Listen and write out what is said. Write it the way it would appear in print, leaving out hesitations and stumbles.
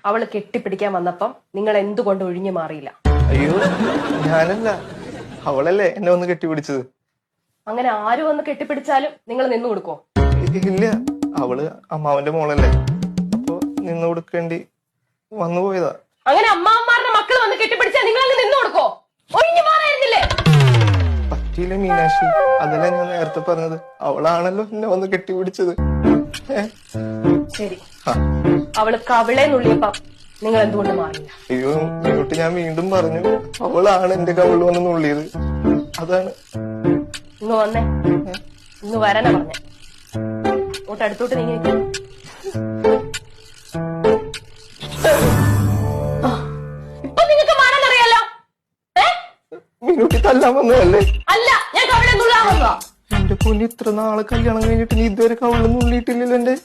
അവള് കെട്ടിപ്പിടിക്കാൻ വന്നപ്പം നിങ്ങൾ എന്തുകൊണ്ട് ഒഴിഞ്ഞു മാറിയില്ല? അയ്യോ ഞാനല്ല, അവളല്ലേ എന്നെ വന്ന് കെട്ടിപ്പിടിച്ചത്. അങ്ങനെ ആര് വന്ന് കെട്ടിപ്പിടിച്ചാലും നിങ്ങൾ നിന്നു കൊടുക്കോ? ഇല്ല, അവള് അമ്മാവന്റെ മോളല്ലേ, അപ്പൊ നിന്ന് കൊടുക്കേണ്ടി വന്നു പോയതാ. അങ്ങനെ അമ്മാവന്മാരുടെ മക്കൾ വന്ന് കെട്ടിപ്പിടിച്ചാൽ നിങ്ങൾ അങ്ങ് നിന്നു കൊടുക്കോ? ഒഴിഞ്ഞു മാറായിരുന്നില്ലേ? പറ്റിയില്ല മീനാക്ഷി, അതല്ല ഞാൻ നേരത്തെ പറഞ്ഞത്. അവളാണല്ലോ എന്നെ വന്ന് കെട്ടിപ്പിടിച്ചത്. ശരി, അവള് കവിളെ നുള്ളിയപ്പം നിങ്ങൾ എന്തുകൊണ്ട് മാറില്ല? അയ്യോ ഇങ്ങോട്ട് ഞാൻ വീണ്ടും പറഞ്ഞു, അവളാണ് എന്റെ കവിളിൽ വന്ന് നുള്ളിയത്. അതാണ്. ഇങ്ങ് വന്നേ, ഇങ്ങ് വരാനാ പറഞ്ഞേ. അങ്ങോട്ട് അടുത്തോട്ട് നീങ്ങി നിൽക്കും. ഇപ്പൊ നിങ്ങൾക്ക് മാറാനറിയാലോ. മീനുട്ടി തല്ലാൻ വന്നതല്ലേ? അല്ല, ഞാൻ കവിളെ നുള്ളാൻ വന്നതാ. എന്റെ പൊന്നി, ഇത്ര നാളെ കല്യാണം കഴിഞ്ഞിട്ട് നീ ഇതുവരെ കവിളിൽ നുള്ളിയിട്ടില്ലല്ലോ എന്റെ.